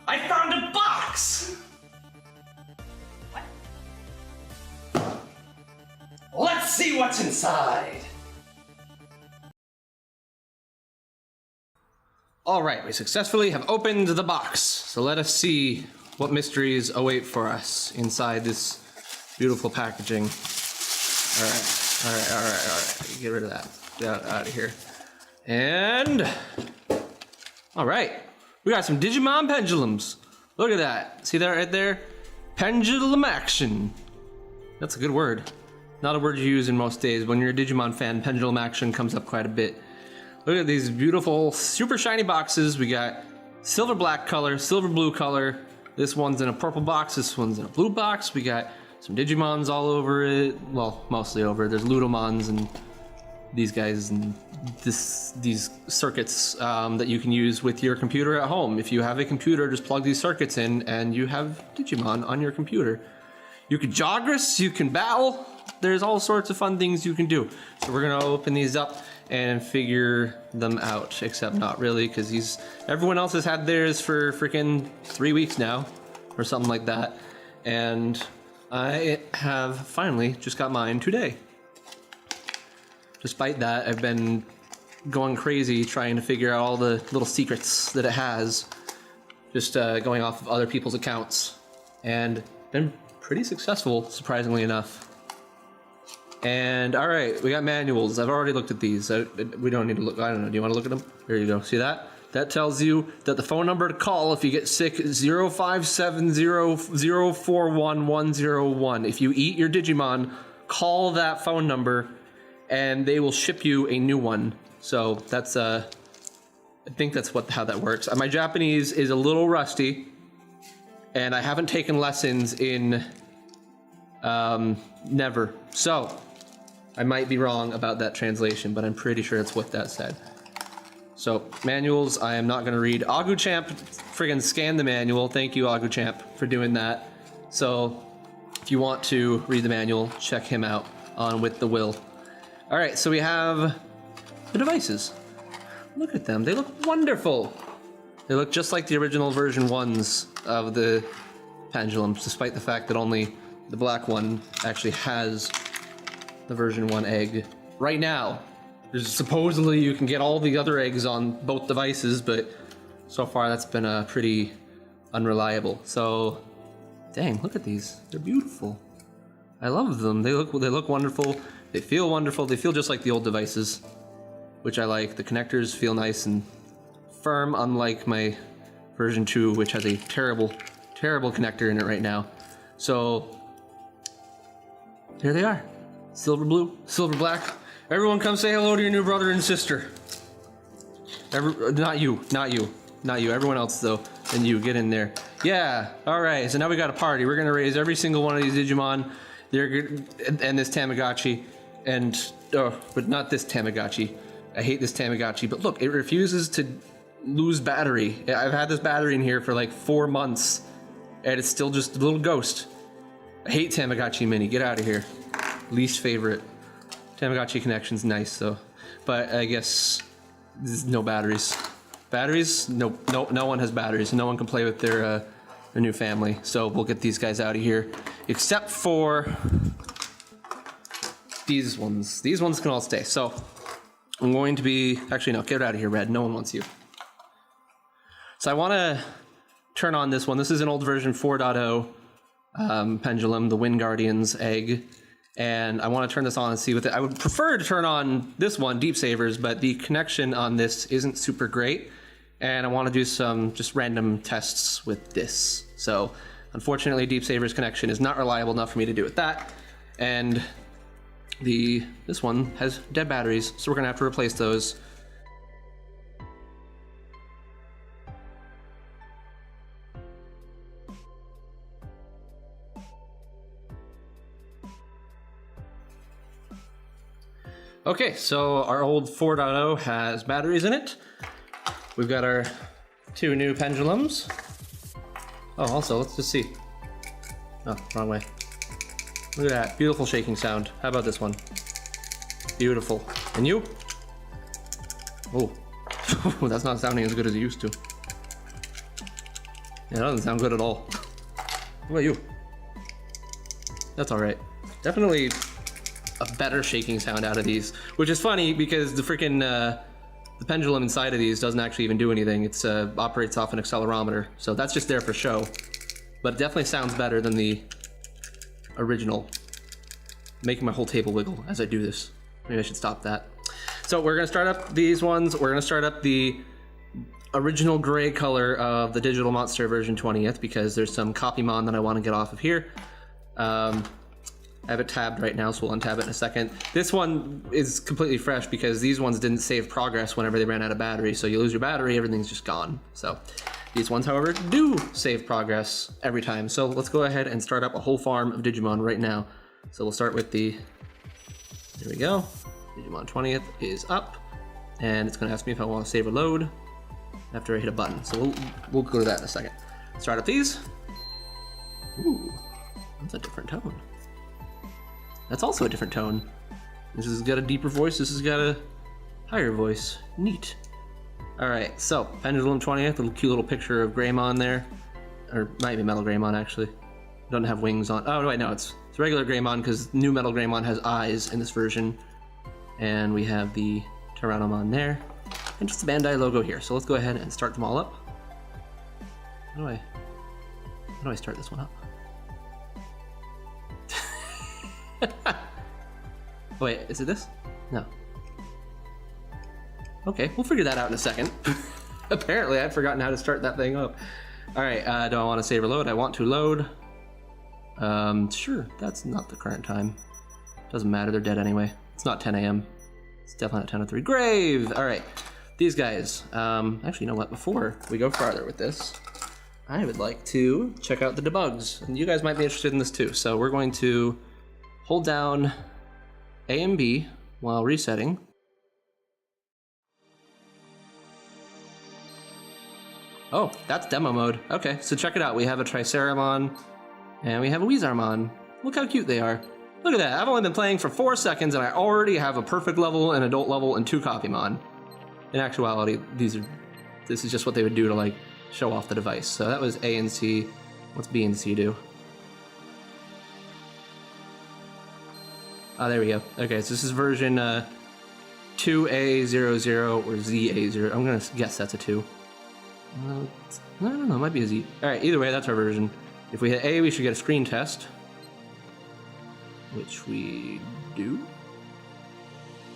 I found a box! What? Let's see what's inside. All right, we successfully have opened the box. So let us see what mysteries await for us inside this beautiful packaging. All right. Get rid of that. Get out of here. And, all right, we got some Digimon Pendulums. Look at that. See that right there? Pendulum action. That's a good word. Not a word you use in most days. When you're a Digimon fan, pendulum action comes up quite a bit. Look at these beautiful, super shiny boxes. We got silver black color, silver blue color. This one's in a purple box. This one's in a blue box. We got some Digimons all over it. Well, mostly over. There's Ludomons and these guys and these circuits that you can use with your computer at home. If you have a computer, just plug these circuits in and you have Digimon on your computer. You can Jogress, you can battle. There's all sorts of fun things you can do. So we're gonna open these up and figure them out, except not really, because everyone else has had theirs for freaking 3 weeks now, or something like that. And I have finally just got mine today. Despite that, I've been going crazy trying to figure out all the little secrets that it has, just going off of other people's accounts, and been pretty successful, surprisingly enough. And all right, we got manuals. I've already looked at these. We don't need to look. I don't know. Do you want to look at them? There you go. See that? That tells you that the phone number to call if you get sick is 0570041101. If you eat your Digimon, call that phone number and they will ship you a new one. So that's I think that's how that works. My Japanese is a little rusty and I haven't taken lessons in never. So I might be wrong about that translation, but I'm pretty sure it's what that said. So manuals, I am not going to read. Aguchamp friggin' scanned the manual. Thank you, Aguchamp, for doing that. So if you want to read the manual, check him out on With the Will. All right, so we have the devices. Look at them. They look wonderful. They look just like the original version 1s of the Pendulums, despite the fact that only the black one actually has the version 1 egg. Right now, there's supposedly you can get all the other eggs on both devices, but so far that's been pretty unreliable. So, dang, look at these. They're beautiful. I love them. They look wonderful. They feel wonderful. They feel just like the old devices, which I like. The connectors feel nice and firm, unlike my version 2, which has a terrible, terrible connector in it right now. So, here they are. Silver blue, silver black. Everyone come say hello to your new brother and sister. Not you. Everyone else though, and you, get in there. Yeah, all right, so now we got a party. We're gonna raise every single one of these Digimon. And this Tamagotchi, but not this Tamagotchi. I hate this Tamagotchi, but look, it refuses to lose battery. I've had this battery in here for like 4 months, and it's still just a little ghost. I hate Tamagotchi Mini, get out of here. Least favorite. Tamagotchi connection's nice though, but I guess there's no batteries. Batteries? No one has batteries. No one can play with their new family. So we'll get these guys out of here, except for these ones. These ones can all stay. So I'm going to be, actually no, get out of here, Red. No one wants you. So I want to turn on this one. This is an old version 4.0 Pendulum, the Wind Guardian's egg. And I want to turn this on and see what I would prefer to turn on this one, Deep Savers, but the connection on this isn't super great. And I want to do some just random tests with this. So unfortunately, Deep Savers connection is not reliable enough for me to do with that. And this one has dead batteries, so we're gonna have to replace those. Okay, so our old 4.0 has batteries in it. We've got our 2 new pendulums. Oh, also, let's just see. Oh, wrong way. Look at that, beautiful shaking sound. How about this one? Beautiful. And you? Oh, that's not sounding as good as it used to. Yeah, that doesn't sound good at all. What about you? That's all right. Definitely a better shaking sound out of these, which is funny because the freaking the pendulum inside of these doesn't actually even do anything. It's operates off an accelerometer, so that's just there for show. But it definitely sounds better than the original. Making my whole table wiggle as I do this. Maybe I should stop that. So we're gonna start up these ones. We're gonna start up the original gray color of the Digital Monster version 20th because there's some copymon that I want to get off of here. I have it tabbed right now, so we'll untab it in a second. This one is completely fresh because these ones didn't save progress whenever they ran out of battery. So you lose your battery, everything's just gone. So these ones, however, do save progress every time. So let's go ahead and start up a whole farm of Digimon right now. So we'll start with the, there we go. Digimon 20th is up, and it's gonna ask me if I want to save or load after I hit a button. So we'll go to that in a second. Start up these. Ooh, that's a different tone. That's also a different tone. This has got a deeper voice, this has got a higher voice. Neat. Alright, so Pendulum 20th, little cute little picture of Greymon there. Or might be Metal Greymon actually. Doesn't have wings on. Oh wait, no, it's regular Greymon because new Metal Greymon has eyes in this version. And we have the Tyrannomon there. And just the Bandai logo here. So let's go ahead and start them all up. How do I start this one up? Wait, is it this? No. Okay, we'll figure that out in a second. Apparently, I've forgotten how to start that thing up. All right, do I want to save or load? I want to load. Sure, that's not the current time. Doesn't matter, they're dead anyway. It's not 10 a.m. It's definitely not 10:03. Grave! All right, these guys. Actually, you know what? Before we go farther with this, I would like to check out the debugs. And you guys might be interested in this too. So we're going to hold down A and B while resetting. Oh, that's demo mode. Okay, so check it out. We have a Triceramon and we have a Weezarmon. Look how cute they are. Look at that. I've only been playing for 4 seconds and I already have a perfect level, an adult level, and 2 copymon. In actuality, this is just what they would do to like show off the device. So that was A and C. What's B and C do? Oh, there we go. Okay, so this is version 2A00 or ZA0. I'm gonna guess that's a 2. I don't know, it might be a Z. All right, either way, that's our version. If we hit A, we should get a screen test, which we do.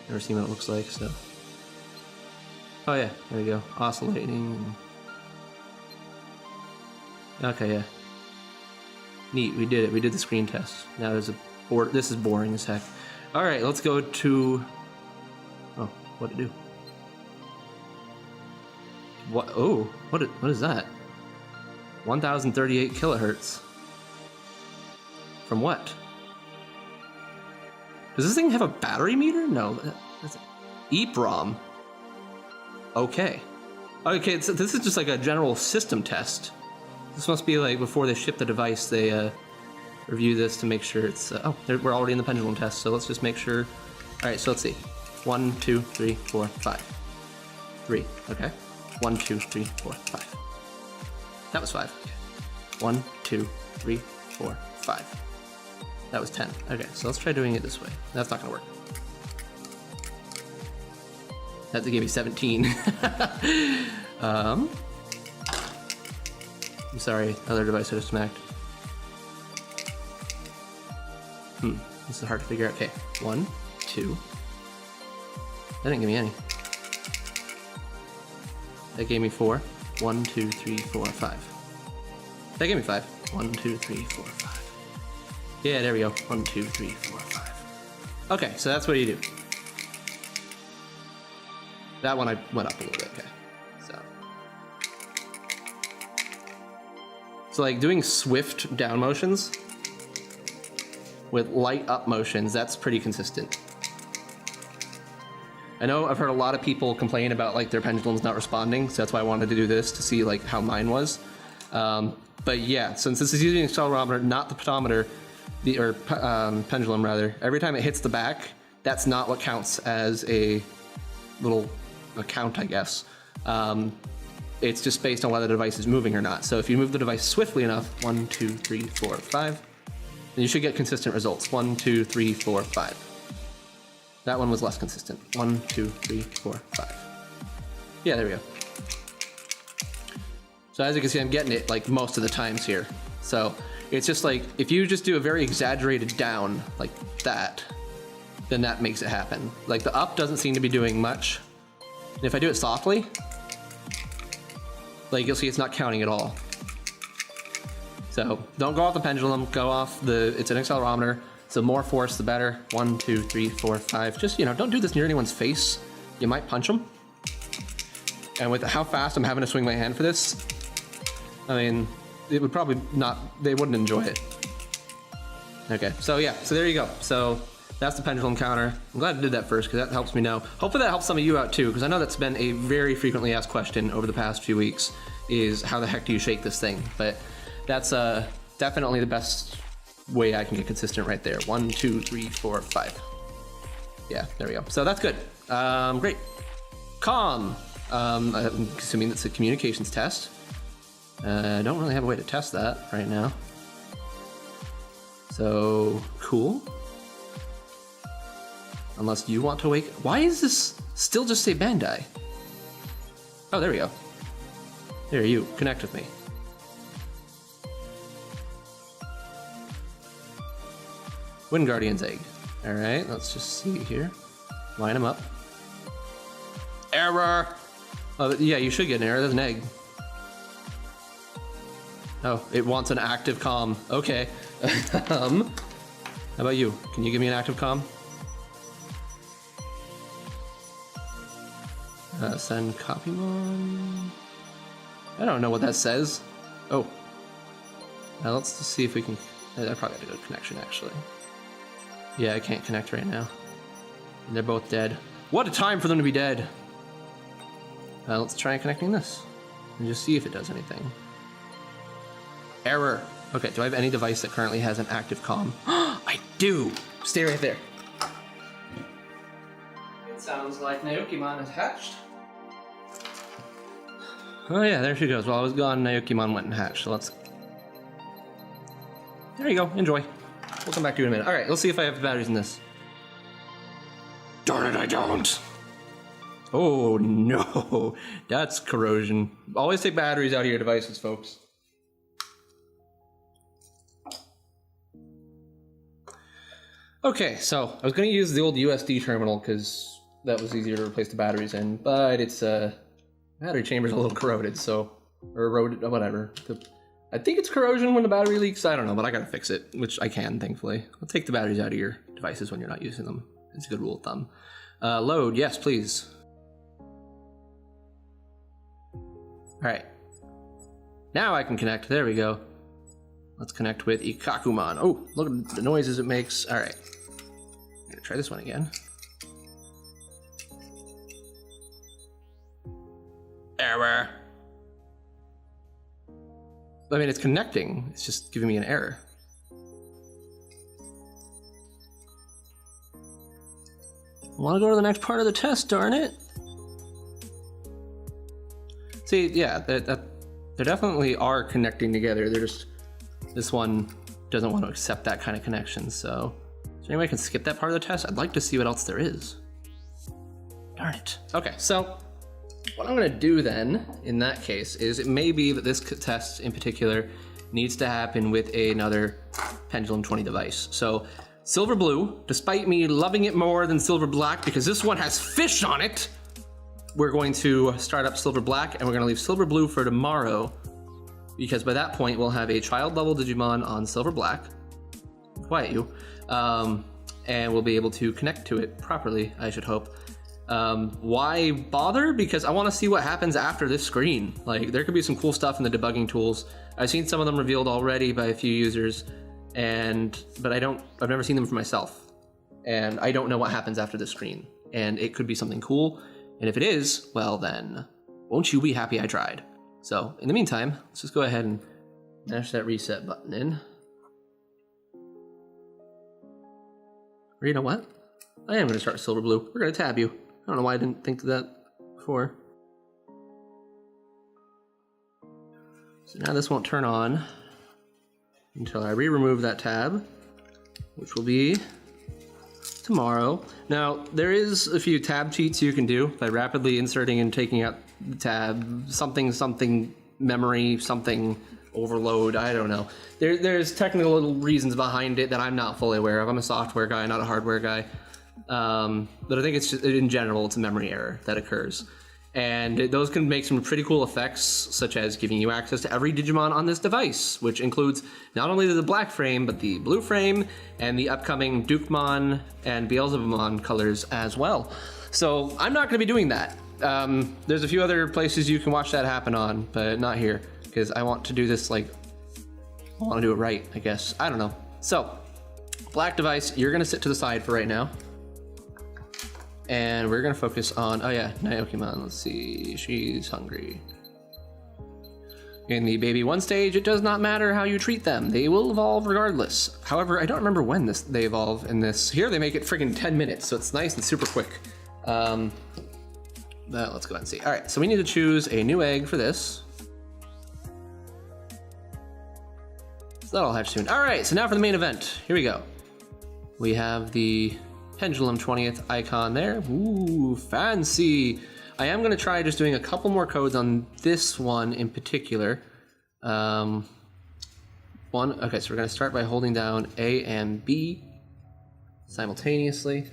Never seen what it looks like, so. Oh yeah, there we go, oscillating. Okay, yeah. Neat, we did it, we did the screen test. Now there's a board, this is boring as heck. All right, let's go to, oh, what'd it do? What? Oh, what is that? 1038 kilohertz. From what? Does this thing have a battery meter? No, that's EEPROM. Okay. Okay, so this is just like a general system test. This must be like before they ship the device, they review this to make sure it's. Oh, we're already in the pendulum test, so let's just make sure. All right, so let's see. 1, 2, 3, 4, 5. 3. Okay. 1, 2, 3, 4, 5. That was 5. Okay. 1, 2, 3, 4, 5. That was 10. Okay, so let's try doing it this way. That's not gonna work. That gave me 17. I'm sorry, other device I just smacked. This is hard to figure out. Okay, 1, 2. That didn't give me any. That gave me 4. 1, 2, 3, 4, 5. That gave me 5. 1, 2, 3, 4, 5. Yeah, there we go. 1, 2, 3, 4, 5. Okay, so that's what you do. That one I went up a little bit. Okay, so like doing swift down motions with light up motions, that's pretty consistent. I know I've heard a lot of people complain about like their pendulums not responding, so that's why I wanted to do this to see like how mine was. But yeah, since this is using accelerometer, not the pedometer, pendulum rather, every time it hits the back, that's not what counts as a little count, I guess. It's just based on whether the device is moving or not. So if you move the device swiftly enough, 1, 2, 3, 4, 5, then you should get consistent results. 1, 2, 3, 4, 5. That one was less consistent. 1, 2, 3, 4, 5. Yeah, there we go. So as you can see, I'm getting it like most of the times here. So it's just like, if you just do a very exaggerated down like that, then that makes it happen. Like the up doesn't seem to be doing much. And if I do it softly, like you'll see it's not counting at all. So don't go off the pendulum, go off it's an accelerometer. So more force, the better. 1, 2, 3, 4, 5. Just, you know, don't do this near anyone's face. You might punch them. And with how fast I'm having to swing my hand for this, I mean, it would probably not, they wouldn't enjoy it. Okay, so yeah, so there you go. So that's the pendulum counter. I'm glad I did that first because that helps me know. Hopefully that helps some of you out too, because I know that's been a very frequently asked question over the past few weeks, is how the heck do you shake this thing? But that's definitely the best way I can get consistent right there. 1, 2, 3, 4, 5. Yeah, there we go. So that's good. Great. Calm. I'm assuming that's a communications test. I don't really have a way to test that right now. So, cool. Unless you want to wake... Why is this still just say Bandai? Oh, there we go. There, you. Connect with me. Wind Guardian's egg. All right, let's just see here. Line them up. Error! Oh, yeah, you should get an error. There's an egg. Oh, it wants an active comm. Okay. How about you? Can you give me an active comm? Send copymon. I don't know what that says. Oh. Now let's just see if we can... I probably have to go to connection, actually. Yeah, I can't connect right now. And they're both dead. What a time for them to be dead! Let's try connecting this. And just see if it does anything. Error. Okay, do I have any device that currently has an active comm? I do! Stay right there. It sounds like Naokimon has hatched. Oh yeah, there she goes. While I was gone, Naokimon went and hatched, so let's... There you go, enjoy. We'll come back to you in a minute. Alright, let's see if I have batteries in this. Darn it, I don't! Oh no, that's corrosion. Always take batteries out of your devices, folks. Okay, so I was going to use the old USD terminal because that was easier to replace the batteries in, but it's battery chamber's a little corroded, so, or eroded, whatever. I think it's corrosion when the battery leaks. I don't know, but I gotta fix it, which I can, thankfully. I'll take the batteries out of your devices when you're not using them. It's a good rule of thumb. Load, yes, please. All right. Now I can connect. There we go. Let's connect with Ikakumon. Oh, look at the noises it makes. All right. I'm gonna try this one again. Error. I mean, it's connecting. It's just giving me an error. I want to go to the next part of the test, darn it. See, yeah, they definitely are connecting together. They're just, this one doesn't want to accept that kind of connection. So, is there any way I can skip that part of the test? I'd like to see what else there is. Darn it. Okay, so what I'm going to do then, in that case, is it may be that this test in particular needs to happen with another Pendulum 20 device. So, Silver Blue, despite me loving it more than Silver Black, because this one has fish on it, we're going to start up Silver Black, and we're going to leave Silver Blue for tomorrow, because by that point we'll have a child level Digimon on Silver Black. Quiet you. And we'll be able to connect to it properly, I should hope. Why bother? Because I want to see what happens after this screen. Like, there could be some cool stuff in the debugging tools. I've seen some of them revealed already by a few users, but I've never seen them for myself. And I don't know what happens after this screen. And it could be something cool. And if it is, well then, won't you be happy I tried? So, in the meantime, let's just go ahead and mash that reset button in. Or you know what? I am going to start with Silver Blue. We're going to tab you. I don't know why I didn't think of that before. So now this won't turn on until I re-remove that tab, which will be tomorrow. Now, there is a few tab cheats you can do by rapidly inserting and taking out the tab, something memory, something overload, I don't know. There's technical little reasons behind it that I'm not fully aware of. I'm a software guy, not a hardware guy. But I think it's just, in general, it's a memory error that occurs. And those can make some pretty cool effects, such as giving you access to every Digimon on this device, which includes not only the black frame, but the blue frame, and the upcoming Dukemon and Beelzebumon colors as well. So I'm not going to be doing that. There's a few other places you can watch that happen on, but not here, because I want to do this, like, I want to do it right, I guess. I don't know. So, black device, you're going to sit to the side for right now. And we're gonna focus on, oh yeah, Naokimon, let's see, she's hungry. In the baby 1 stage, it does not matter how you treat them. They will evolve regardless. However, I don't remember when they evolve in this. Here they make it friggin' 10 minutes, so it's nice and super quick. But let's go ahead and see. All right, so we need to choose a new egg for this. So that'll hatch soon. All right, so now for the main event. Here we go. We have the Pendulum 20th icon there. Ooh, fancy. I am going to try just doing a couple more codes on this one in particular. Okay, so we're going to start by holding down A and B simultaneously.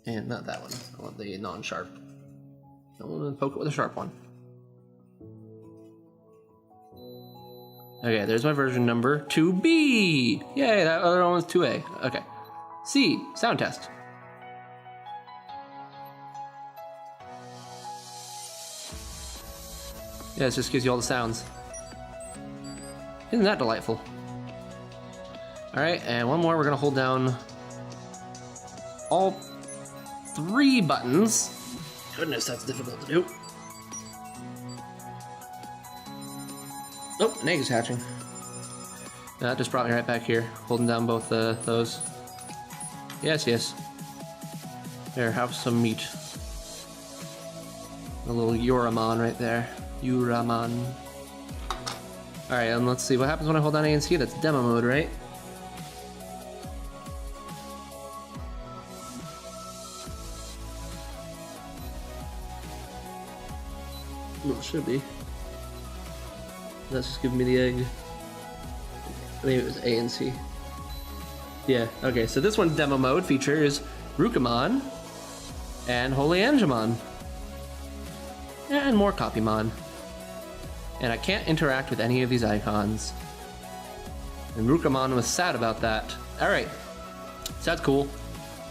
And not that one. I want the non-sharp. I want to poke it with a sharp one. Okay, there's my version number 2B. Yay, that other one was 2A. Okay. C, sound test. Yeah, it just gives you all the sounds. Isn't that delightful? All right, and one more. We're gonna hold down all 3 buttons. Goodness, that's difficult to do. Oh, an egg is hatching. That just brought me right back here, holding down both those. Yes, yes. There, have some meat. A little Yoramon right there. Yoramon. Alright, and let's see what happens when I hold down A and C. That's demo mode, right? Well, it should be. That's just giving me the egg. Maybe it was A and C. Yeah, okay, so this one's demo mode features Rukamon and Holy Angemon. And more copymon. And I can't interact with any of these icons. And Rukamon was sad about that. Alright, so that's cool.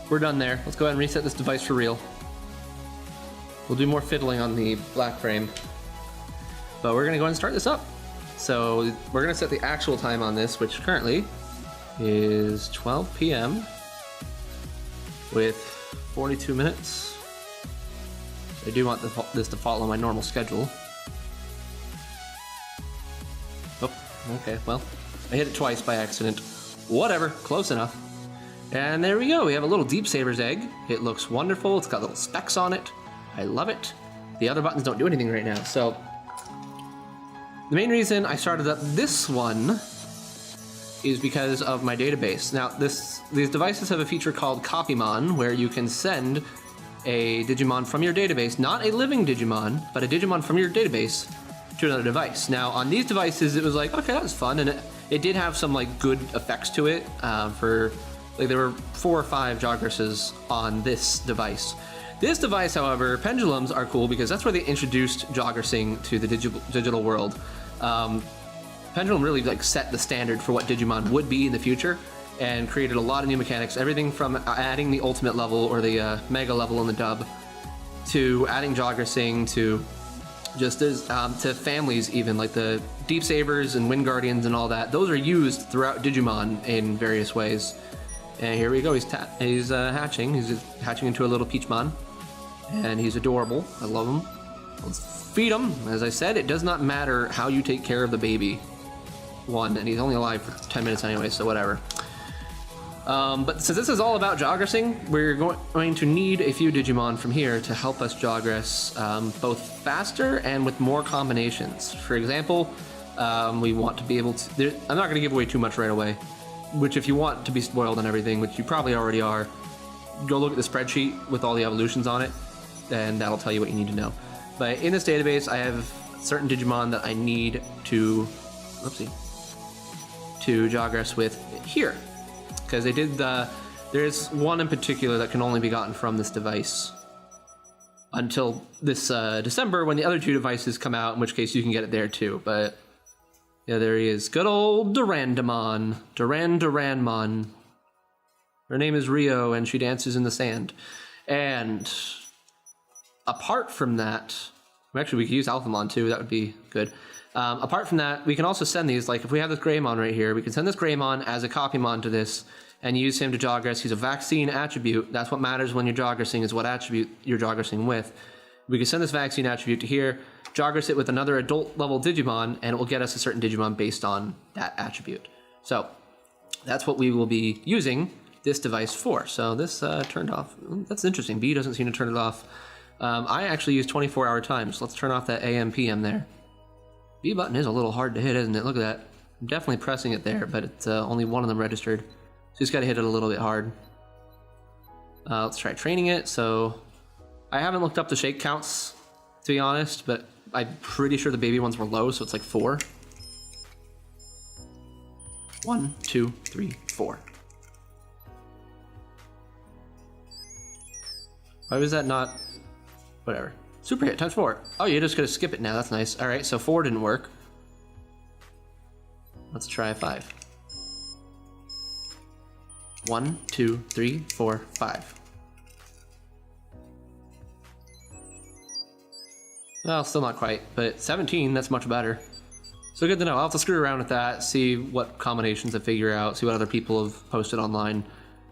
We're done there. Let's go ahead and reset this device for real. We'll do more fiddling on the black frame. But we're gonna go ahead and start this up. So we're gonna set the actual time on this, which currently is 12 p.m. with 42 minutes. I do want this to follow my normal schedule. Oh, okay, well, I hit it twice by accident. Whatever, close enough. And there we go, we have a little Deep Saber's egg. It looks wonderful, it's got little specks on it. I love it. The other buttons don't do anything right now, so the main reason I started up this one is because of my database. Now, these devices have a feature called copymon, where you can send a Digimon from your database, not a living Digimon, but a Digimon from your database to another device. Now, on these devices, it was like, okay, that was fun, and it did have some like good effects to it. There were 4 or 5 Jogresses on this device. This device, however, Pendulums are cool because that's where they introduced Jogressing to the digital world. Pendulum really like set the standard for what Digimon would be in the future and created a lot of new mechanics, everything from adding the ultimate level or the mega level in the dub to adding Jogressing to just as to families even, like the Deep Sabers and Wind Guardians and all that. Those are used throughout Digimon in various ways. And here we go, he's hatching. He's hatching into a little Peachmon. And he's adorable, I love him. Let's feed him. As I said, it does not matter how you take care of the baby. And he's only alive for 10 minutes anyway, so whatever. But since this is all about jogressing, we're going to need a few Digimon from here to help us jogress both faster and with more combinations. For example, we want to be able to... I'm not going to give away too much right away, which if you want to be spoiled on everything, which you probably already are, go look at the spreadsheet with all the evolutions on it, and that'll tell you what you need to know. But in this database, I have certain Digimon that I need to... Oopsie. To jogress with here. Because they did there's one in particular that can only be gotten from this device until this December when the other two devices come out, in which case you can get it there too. But yeah, there he is. Good old Durandamon. Duranmon. Her name is Rio and she dances in the sand. And apart from that, actually we could use Alphamon too, that would be good. Apart from that, we can also send these, like if we have this Greymon right here, we can send this Greymon as a copymon to this and use him to jogress. He's a vaccine attribute. That's what matters when you're jogressing, is what attribute you're jogressing with. We can send this vaccine attribute to here, jogress it with another adult level Digimon, and it will get us a certain Digimon based on that attribute. So that's what we will be using this device for. So this turned off. That's interesting. B doesn't seem to turn it off. I actually use 24-hour times. Let's turn off that AM PM there. B button is a little hard to hit, isn't it? Look at that. I'm definitely pressing it there, but it's only one of them registered. So just got to hit it a little bit hard. Let's try training it. So I haven't looked up the shake counts, to be honest, but I'm pretty sure the baby ones were low, so it's like 4. 1, 2, 3, 4. Why was that not... Whatever. Super hit times 4. Oh, you're just gonna skip it now. That's nice. All right, so 4 didn't work. Let's try 5. 1, 2, 3, 4, 5. Well, still not quite, but 17, that's much better. So good to know. I'll have to screw around with that, see what combinations I figure out, see what other people have posted online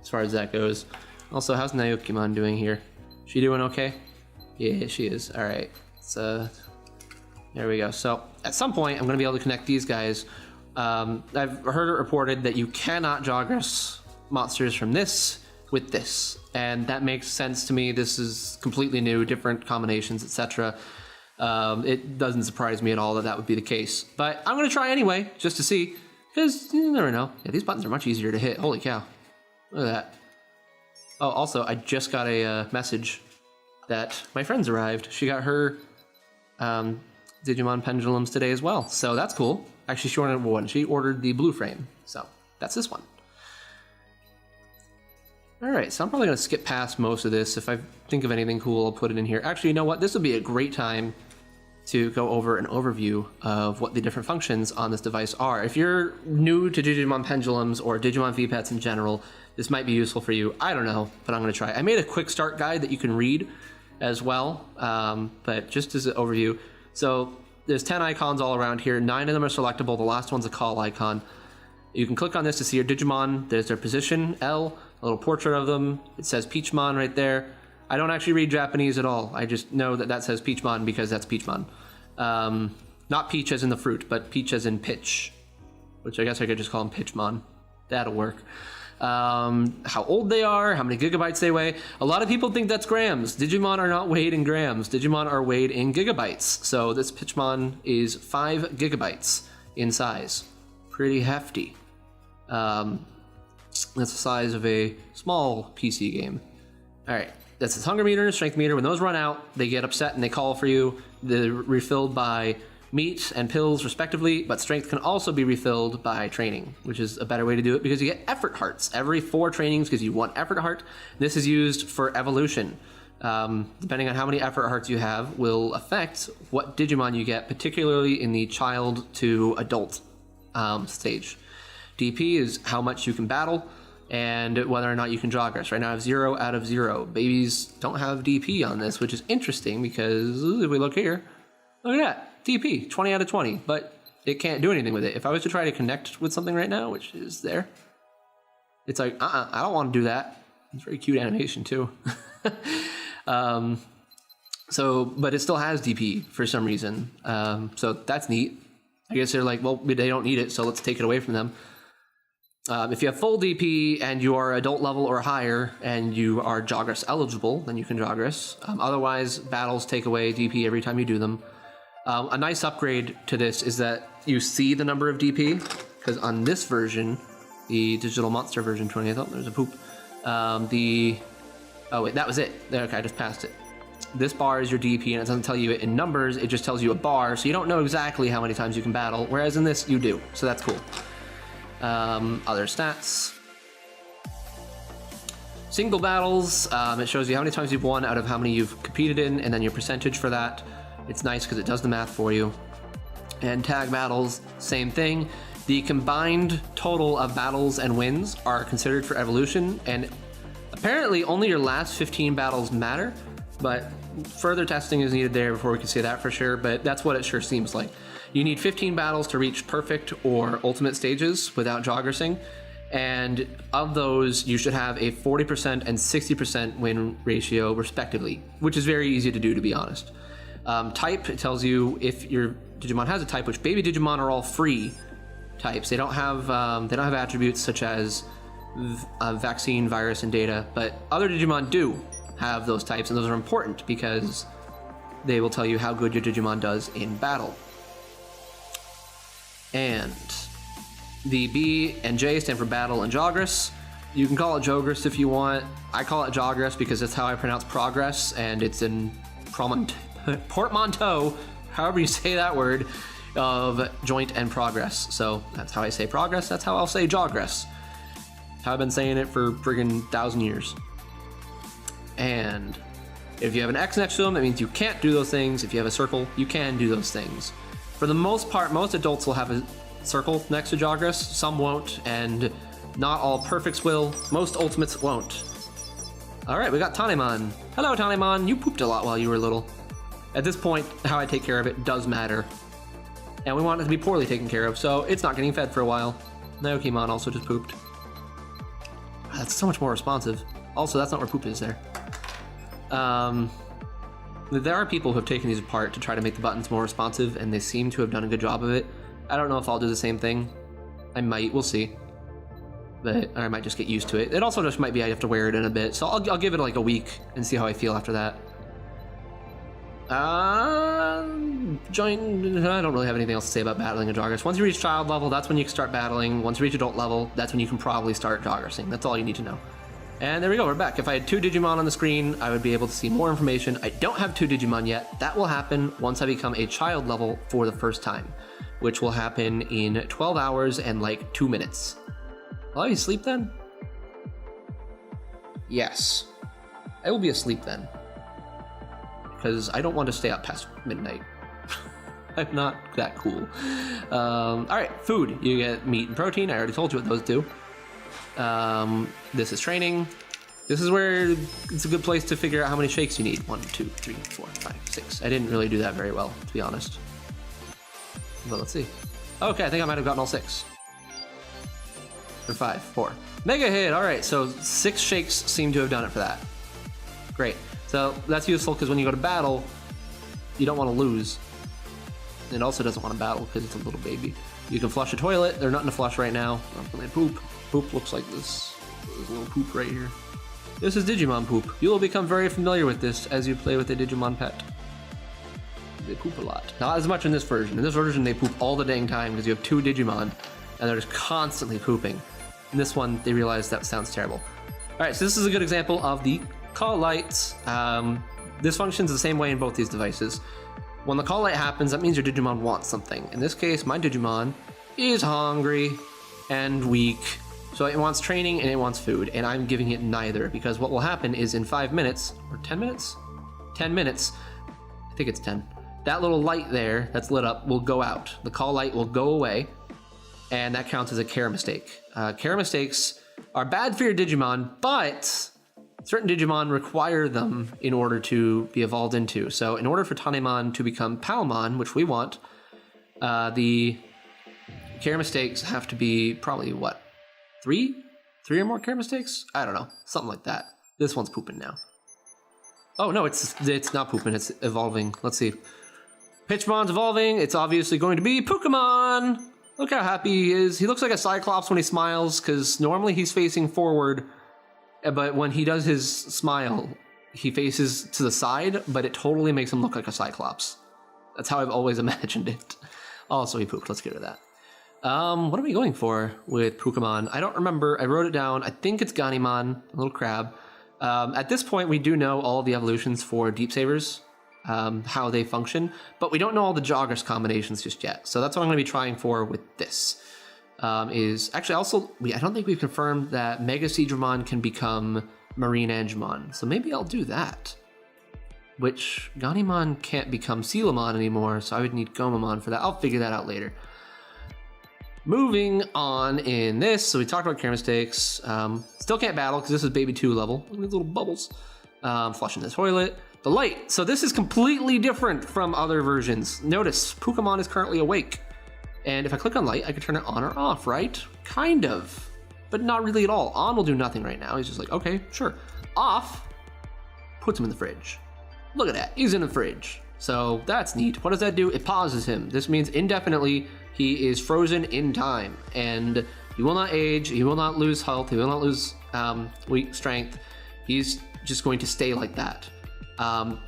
as far as that goes. Also, how's Naokimon doing here? She doing okay? Yeah, she is. All right. So there we go. So at some point, I'm going to be able to connect these guys. I've heard it reported that you cannot jogress monsters from this with this, and that makes sense to me. This is completely new, different combinations, etc. It doesn't surprise me at all that that would be the case, but I'm going to try anyway, just to see, because you never know. Yeah, these buttons are much easier to hit. Holy cow. Look at that. Oh, also, I just got a message that my friend's arrived. She got her Digimon Pendulums today as well, so that's cool. Actually, she ordered one. She ordered the blue frame, so that's this one. All right, so I'm probably going to skip past most of this. If I think of anything cool, I'll put it in here. Actually, you know what? This would be a great time to go over an overview of what the different functions on this device are. If you're new to Digimon Pendulums or Digimon V-Pets in general, this might be useful for you. I don't know, but I'm going to try. I made a quick start guide that you can read as well, but just as an overview. So there's 10 icons all around here. 9 of them are selectable. The last one's a call icon. You can click on this to see your Digimon. There's their position, L, a little portrait of them. It says Peachmon right there. I don't actually read Japanese at all. I just know that that says Peachmon because that's Peachmon. Not peach as in the fruit, but peach as in pitch, which I guess I could just call them Pitchmon. That'll work. How old they are, how many gigabytes they weigh. A lot of people think that's grams. Digimon are not weighed in grams. Digimon are weighed in gigabytes. So this Pitchmon is 5 gigabytes in size. Pretty hefty. That's the size of a small PC game. All right, that's its hunger meter, strength meter. When those run out, they get upset and they call for you. They're refilled by meat and pills respectively, but strength can also be refilled by training, which is a better way to do it because you get effort hearts every 4 trainings because you want effort heart. This is used for evolution. Depending on how many effort hearts you have will affect what Digimon you get, particularly in the child to adult stage. DP is how much you can battle and whether or not you can jogress. Right now I have 0 out of 0. Babies don't have DP on this, which is interesting because if we look here, look at that. DP, 20 out of 20, but it can't do anything with it. If I was to try to connect with something right now, which is there, it's like, I don't want to do that. It's very cute animation too. But it still has DP for some reason. So that's neat. I guess they're like, well, they don't need it, so let's take it away from them. If you have full DP and you are adult level or higher and you are Jogress eligible, then you can Jogress. Otherwise, battles take away DP every time you do them. A nice upgrade to this is that you see the number of DP, because on this version, the Digital Monster version 20th, oh, there's a poop. Oh wait, that was it. Okay, I just passed it. This bar is your DP, and it doesn't tell you it in numbers, it just tells you a bar, so you don't know exactly how many times you can battle, whereas in this, you do, so that's cool. Other stats. Single battles, it shows you how many times you've won out of how many you've competed in, and then your percentage for that. It's nice because it does the math for you. And tag battles, same thing. The combined total of battles and wins are considered for evolution, and apparently only your last 15 battles matter, but further testing is needed there before we can say that for sure, but that's what it sure seems like. You need 15 battles to reach perfect or ultimate stages without Jogressing, and of those, you should have a 40% and 60% win ratio respectively, which is very easy to do, to be honest. Type, it tells you if your Digimon has a type, which baby Digimon are all free types. They don't have attributes such as vaccine, virus, and data, but other Digimon do have those types, and those are important because they will tell you how good your Digimon does in battle. And the B and J stand for battle and Jogress. You can call it Jogress if you want. I call it Jogress because that's how I pronounce progress, and it's in portmanteau, however you say that word, of joint and progress. So that's how I say progress, that's how I'll say Jogress. How I've been saying it for friggin' 1,000 years. And if you have an X next to them, that means you can't do those things. If you have a circle, you can do those things. For the most part, most adults will have a circle next to Jogress. Some won't, and not all perfects will. Most ultimates won't. All right, we got Tanemon. Hello, Tanemon. You pooped a lot while you were little. At this point, how I take care of it does matter. And we want it to be poorly taken care of, so it's not getting fed for a while. Naokimon also just pooped. That's so much more responsive. Also, that's not where poop is there. There are people who have taken these apart to try to make the buttons more responsive, and they seem to have done a good job of it. I don't know if I'll do the same thing. I might, we'll see. But I might just get used to it. It also just might be I have to wear it in a bit, so I'll give it like a week and see how I feel after that. I don't really have anything else to say about battling a Jogress. Once you reach child level, that's when you can start battling. Once you reach adult level, that's when you can probably start Jogressing. That's all you need to know. And there we go, we're back. If I had 2 Digimon on the screen, I would be able to see more information. I don't have 2 Digimon yet. That will happen once I become a child level for the first time, which will happen in 12 hours and like 2 minutes. Will I be asleep then? Yes. I will be asleep then. Because I don't want to stay up past midnight. I'm not that cool. Alright, food. You get meat and protein. I already told you what those do. This is training. This is where it's a good place to figure out how many shakes you need. 1, 2, 3, 4, 5, 6. I didn't really do that very well, to be honest. But let's see. Okay, I think I might have gotten all 6. Or 5, 4. Mega hit! Alright, so 6 shakes seem to have done it for that. Great. So that's useful because when you go to battle, you don't want to lose. It also doesn't want to battle because it's a little baby. You can flush a toilet. They're nothing to flush right now. When they poop, poop looks like this. There's a little poop right here. This is Digimon poop. You will become very familiar with this as you play with a Digimon pet. They poop a lot. Not as much in this version. In this version, they poop all the dang time because you have 2 Digimon, and they're just constantly pooping. In this one, they realize that sounds terrible. All right, so this is a good example of the call lights. This functions the same way in both these devices. When the call light happens, that means your Digimon wants something. In this case, my Digimon is hungry and weak. So it wants training and it wants food, and I'm giving it neither, because what will happen is in 5 minutes, or 10 minutes? 10 minutes, I think it's 10. That little light there that's lit up will go out. The call light will go away, and that counts as a care mistake. Care mistakes are bad for your Digimon, but certain Digimon require them in order to be evolved into. So in order for Tanemon to become Palmon, which we want, the care mistakes have to be probably, what, 3 or more care mistakes? I don't know, something like that. This one's pooping now. Oh no, it's not pooping, it's evolving. Let's see. Pitchmon's evolving, it's obviously going to be Pokemon! Look how happy he is. He looks like a Cyclops when he smiles, because normally he's facing forward, but when he does his smile, he faces to the side, but it totally makes him look like a Cyclops. That's how I've always imagined it. Also, he pooped. Let's get rid of that. What are we going for with Pokemon? I don't remember. I wrote it down. I think it's Ganimon, a little crab. At this point, we do know all of the evolutions for Deep Sabers, how they function, but we don't know all the Joggers combinations just yet. So that's what I'm going to be trying for with this. Is actually also, I don't think we've confirmed that Mega Seedramon can become Marine Angemon. So maybe I'll do that. Which Ganimon can't become Sealamon anymore, so I would need Gomamon for that. I'll figure that out later. Moving on in this, so we talked about care mistakes. Still can't battle because this is baby 2 level. Look at these little bubbles. Flushing the toilet. The light. So this is completely different from other versions. Notice, Pokemon is currently awake. And if I click on light, I can turn it on or off, right? Kind of. But not really at all. On will do nothing right now. He's just like, okay, sure. Off puts him in the fridge. Look at that. He's in the fridge. So that's neat. What does that do? It pauses him. This means indefinitely he is frozen in time, and he will not age, he will not lose health, he will not lose weak strength. He's just going to stay like that.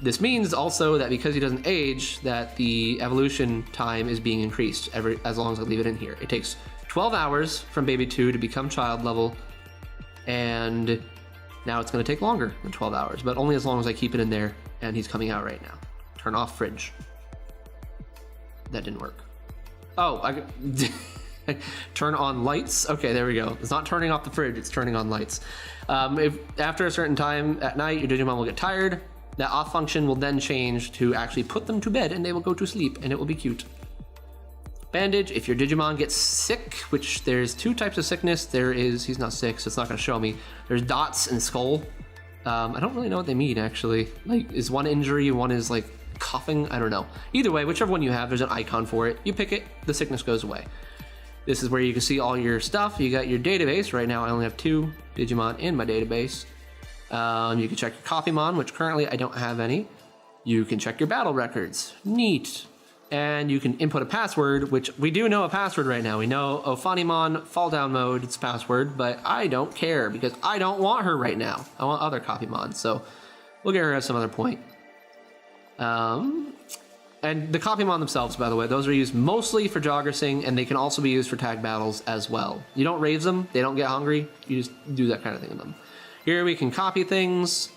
This means also that because he doesn't age, that the evolution time is being increased as long as I leave it in here. It takes 12 hours from baby 2 to become child level, and now it's going to take longer than 12 hours, but only as long as I keep it in there, and he's coming out right now. Turn off fridge. That didn't work. Oh, turn on lights. Okay, there we go. It's not turning off the fridge, it's turning on lights. If after a certain time at night, your Digimon will get tired, that off function will then change to actually put them to bed and they will go to sleep and it will be cute. Bandage, if your Digimon gets sick, which there's 2 types of sickness. There is, he's not sick, so it's not gonna show me. There's dots and skull. I don't really know what they mean actually. Like, is one injury, one is like coughing? I don't know. Either way, whichever one you have, there's an icon for it. You pick it, the sickness goes away. This is where you can see all your stuff. You got your database. Right now I only have 2 Digimon in my database. You can check your copymon, which currently I don't have any. You can check your battle records. Neat. And you can input a password, which we do know a password right now. We know Ophanimon fall down mode, it's password, but I don't care because I don't want her right now. I want other copymon, so we'll get her at some other point. And the copymon themselves, by the way, those are used mostly for Joggersing, and they can also be used for tag battles as well. You don't raise them, they don't get hungry, you just do that kind of thing with them. Here we can copy things.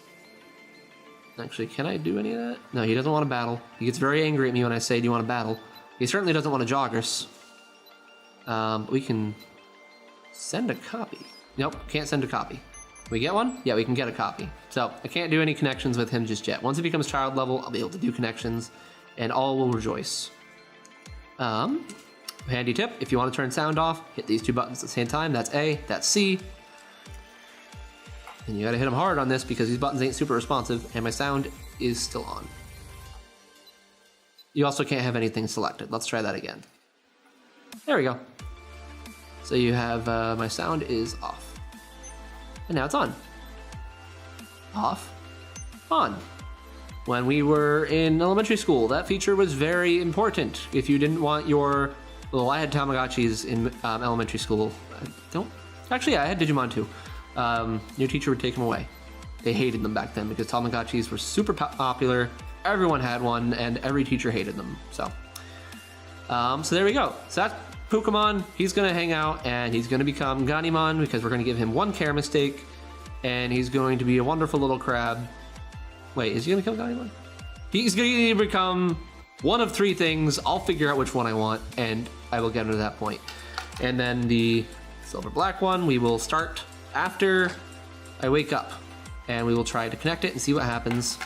Actually, can I do any of that? No, he doesn't want to battle. He gets very angry at me when I say, do you want to battle? He certainly doesn't want to Joggers. We can send a copy. Nope, can't send a copy. Can we get one? Yeah, we can get a copy. So I can't do any connections with him just yet. Once he becomes child level, I'll be able to do connections, and all will rejoice. Handy tip, if you want to turn sound off, hit these 2 buttons at the same time. That's A, that's C. And you gotta hit them hard on this because these buttons ain't super responsive, and my sound is still on. You also can't have anything selected. Let's try that again. There we go. So you have, my sound is off. And now it's on. Off. On. When we were in elementary school, that feature was very important. If you didn't want your... Well, I had Tamagotchis in elementary school. Actually, I had Digimon too. Your teacher would take them away. They hated them back then because Tamagotchis were super popular. Everyone had one, and every teacher hated them. So there we go. So that's Pokemon. He's gonna hang out, and he's gonna become Ganimon because we're gonna give him 1 care mistake, and he's going to be a wonderful little crab. Wait, is he gonna become Ganimon? He's gonna become one of 3 things. I'll figure out which one I want, and I will get him to that point. And then the silver black one, we will start after I wake up, and we will try to connect it and see what happens,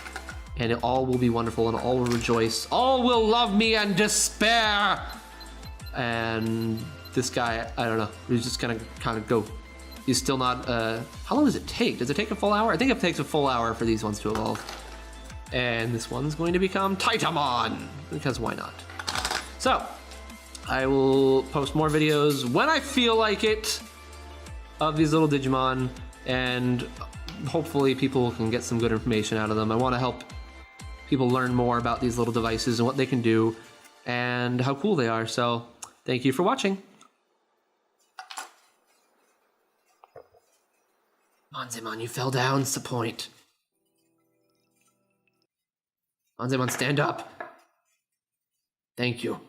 and it all will be wonderful, and all will rejoice. All will love me and despair. And this guy, I don't know, he's just gonna kind of go. He's still not, how long does it take? Does it take a full hour? I think it takes a full hour for these ones to evolve. And this one's going to become Titamon, because why not? So, I will post more videos when I feel like it of these little Digimon, and hopefully people can get some good information out of them. I want to help people learn more about these little devices and what they can do and how cool they are. So thank you for watching. Anzemon, you fell down. That's the point. Anzemon, stand up. Thank you.